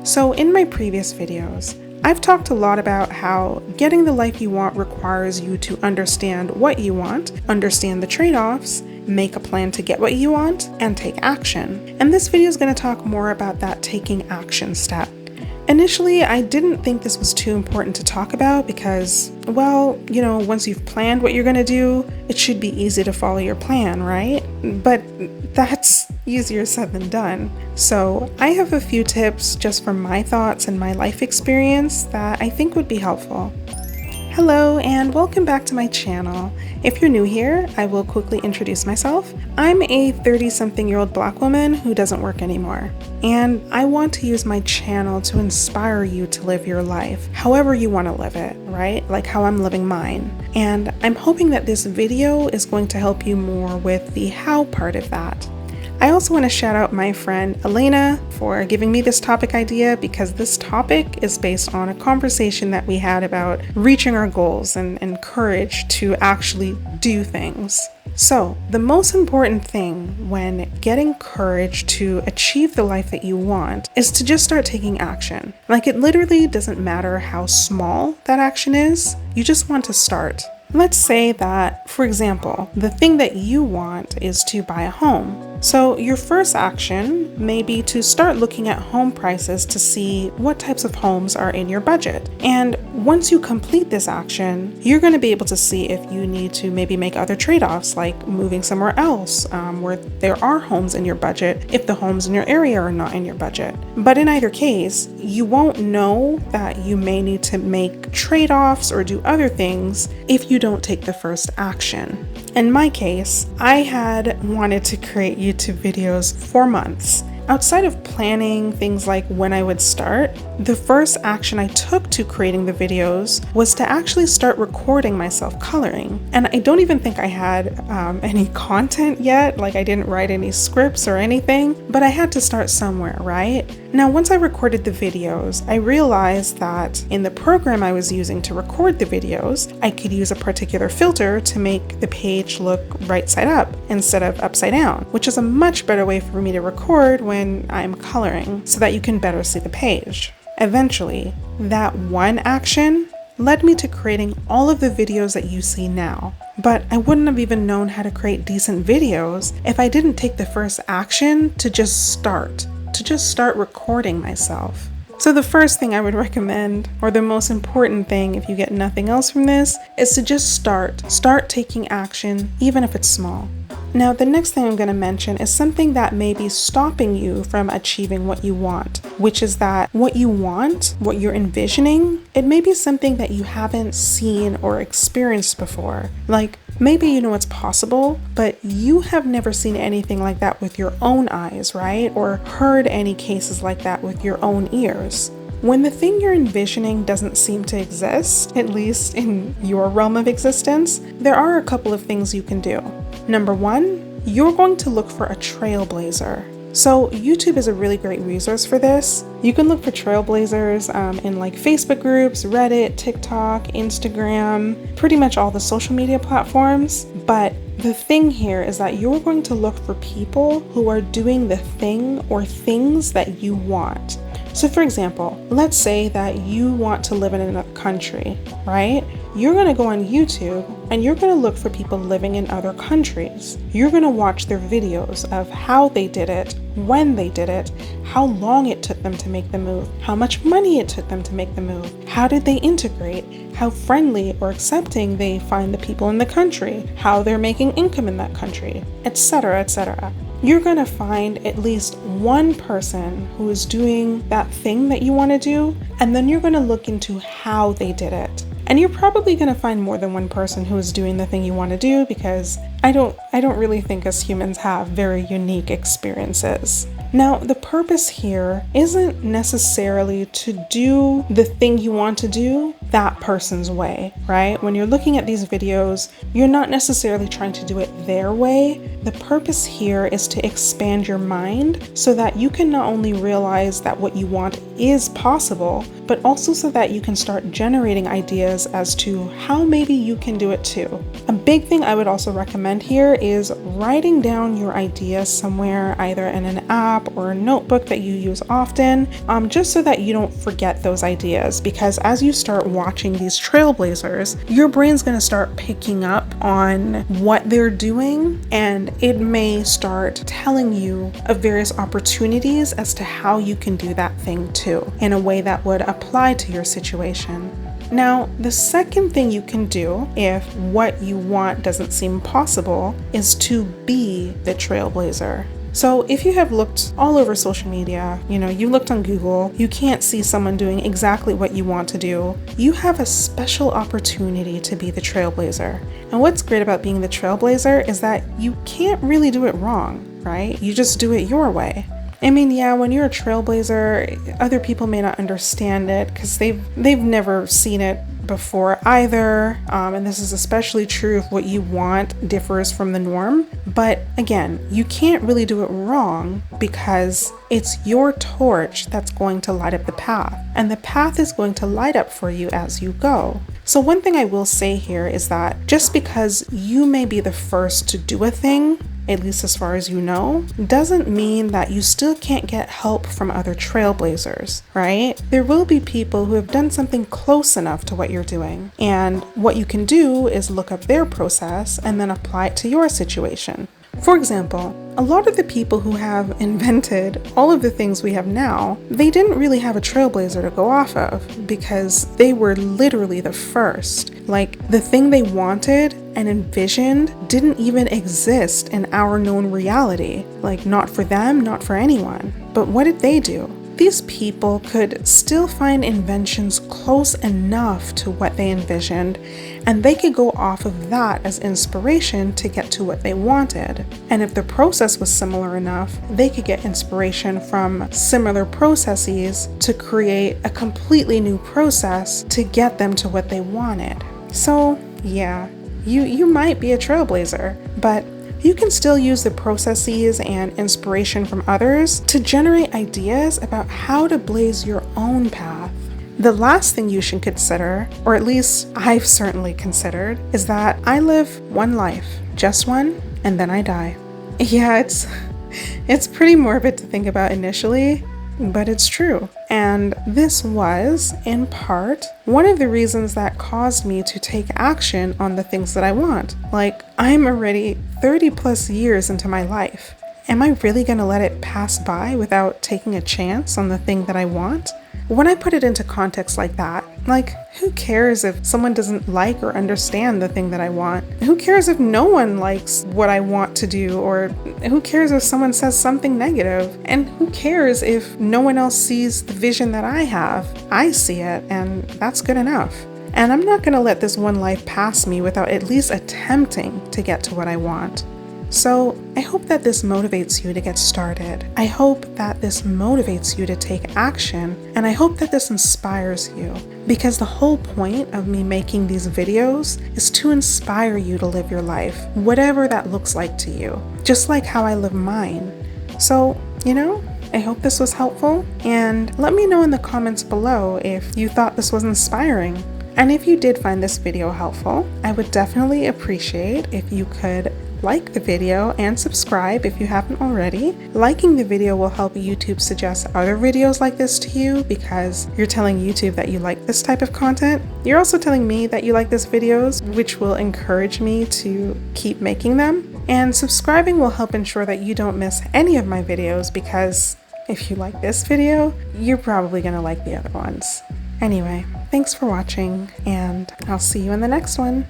So in my previous videos, I've talked a lot about how getting the life you want requires you to understand what you want, understand the trade-offs, make a plan to get what you want, and take action. And this video is going to talk more about that taking action step. Initially, I didn't think this was too important to talk about because, well, once you've planned what you're going to do, it should be easy to follow your plan, right? But that's easier said than done. So I have a few tips just from my thoughts and my life experience that I think would be helpful. Hello and welcome back to my channel. If you're new here, I will quickly introduce myself. I'm a 30-something-year-old Black woman who doesn't work anymore. And I want to use my channel to inspire you to live your life, however you want to live it, right? Like how I'm living mine. And I'm hoping that this video is going to help you more with the how part of that. I also want to shout out my friend Elena for giving me this topic idea because this topic is based on a conversation that we had about reaching our goals and courage to actually do things. So, the most important thing when getting courage to achieve the life that you want is to just start taking action. Like, it literally doesn't matter how small that action is, you just want to start. Let's say that, for example, the thing that you want is to buy a home. So your first action may be to start looking at home prices to see what types of homes are in your budget. And once you complete this action, you're going to be able to see if you need to maybe make other trade-offs, like moving somewhere else where there are homes in your budget if the homes in your area are not in your budget. But in either case, you won't know that you may need to make trade-offs or do other things if you don't take the first action. In my case, I had wanted to create YouTube videos for months. Outside of planning things like when I would start, the first action I took to creating the videos was to actually start recording myself coloring. And I don't even think I had any content yet, like I didn't write any scripts or anything, but I had to start somewhere, right? Now, once I recorded the videos, I realized that in the program I was using to record the videos, I could use a particular filter to make the page look right side up instead of upside down, which is a much better way for me to record when I'm coloring so that you can better see the page. Eventually, that one action led me to creating all of the videos that you see now. But I wouldn't have even known how to create decent videos if I didn't take the first action to just start recording myself. So the first thing I would recommend, or the most important thing if you get nothing else from this, is to just start taking action, even if it's small. Now, the next thing I'm going to mention is something that may be stopping you from achieving what you want, which is that what you want, what you're envisioning, it may be something that you haven't seen or experienced before. Like, maybe you know it's possible, but you have never seen anything like that with your own eyes, right? Or heard any cases like that with your own ears. When the thing you're envisioning doesn't seem to exist, at least in your realm of existence, there are a couple of things you can do. Number one, you're going to look for a trailblazer. So YouTube is a really great resource for this. You can look for trailblazers in like Facebook groups, Reddit, TikTok, Instagram, pretty much all the social media platforms. But the thing here is that you're going to look for people who are doing the thing or things that you want. So for example, let's say that you want to live in another country, right? You're going to go on YouTube and you're going to look for people living in other countries. You're going to watch their videos of how they did it, when they did it, how long it took them to make the move, how much money it took them to make the move, how did they integrate, how friendly or accepting they find the people in the country, how they're making income in that country, etc., etc. You're going to find at least one person who is doing that thing that you want to do, and then you're going to look into how they did it. And you're probably going to find more than one person who is doing the thing you want to do because I don't really think us humans have very unique experiences. Now, the purpose here isn't necessarily to do the thing you want to do, that person's way, right? When you're looking at these videos, you're not necessarily trying to do it their way. The purpose here is to expand your mind so that you can not only realize that what you want is possible, but also so that you can start generating ideas as to how maybe you can do it too. A big thing I would also recommend here is writing down your ideas somewhere, either in an app or a notebook that you use often, just so that you don't forget those ideas. Because as you start watching these trailblazers, your brain's going to start picking up on what they're doing, and it may start telling you of various opportunities as to how you can do that thing too, in a way that would apply to your situation. Now, the second thing you can do if what you want doesn't seem possible is to be the trailblazer. So if you have looked all over social media, you looked on Google, you can't see someone doing exactly what you want to do, you have a special opportunity to be the trailblazer. And what's great about being the trailblazer is that you can't really do it wrong, right? You just do it your way. I mean, yeah, when you're a trailblazer, other people may not understand it because they've never seen it before either. And this is especially true if what you want differs from the norm. But again, you can't really do it wrong because it's your torch that's going to light up the path. And the path is going to light up for you as you go. So one thing I will say here is that just because you may be the first to do a thing, at least as far as you know, doesn't mean that you still can't get help from other trailblazers, right? There will be people who have done something close enough to what you're doing. And what you can do is look up their process and then apply it to your situation. For example, a lot of the people who have invented all of the things we have now, they didn't really have a trailblazer to go off of because they were literally the first. Like, the thing they wanted and envisioned didn't even exist in our known reality. Like, not for them, not for anyone. But what did they do? These people could still find inventions close enough to what they envisioned, and they could go off of that as inspiration to get to what they wanted. And if the process was similar enough, they could get inspiration from similar processes to create a completely new process to get them to what they wanted. So yeah, you might be a trailblazer, but you can still use the processes and inspiration from others to generate ideas about how to blaze your own path. The last thing you should consider, or at least I've certainly considered, is that I live one life, just one, and then I die. Yeah, it's pretty morbid to think about initially, but it's true. And this was, in part, one of the reasons that caused me to take action on the things that I want. Like, I'm already 30 plus years into my life. Am I really gonna let it pass by without taking a chance on the thing that I want? When I put it into context like that, like, who cares if someone doesn't like or understand the thing that I want? Who cares if no one likes what I want to do? Or who cares if someone says something negative? And who cares if no one else sees the vision that I have? I see it, and that's good enough. And I'm not gonna let this one life pass me without at least attempting to get to what I want. So I hope that this motivates you to get started. I hope that this motivates you to take action, and I hope that this inspires you, because the whole point of me making these videos is to inspire you to live your life, whatever that looks like to you, just like how I live mine. So, I hope this was helpful, and let me know in the comments below if you thought this was inspiring. And if you did find this video helpful, I would definitely appreciate if you could like the video and subscribe if you haven't already. Liking the video will help YouTube suggest other videos like this to you, because you're telling YouTube that you like this type of content. You're also telling me that you like these videos, which will encourage me to keep making them. And subscribing will help ensure that you don't miss any of my videos, because if you like this video, you're probably gonna like the other ones. Anyway, thanks for watching, and I'll see you in the next one.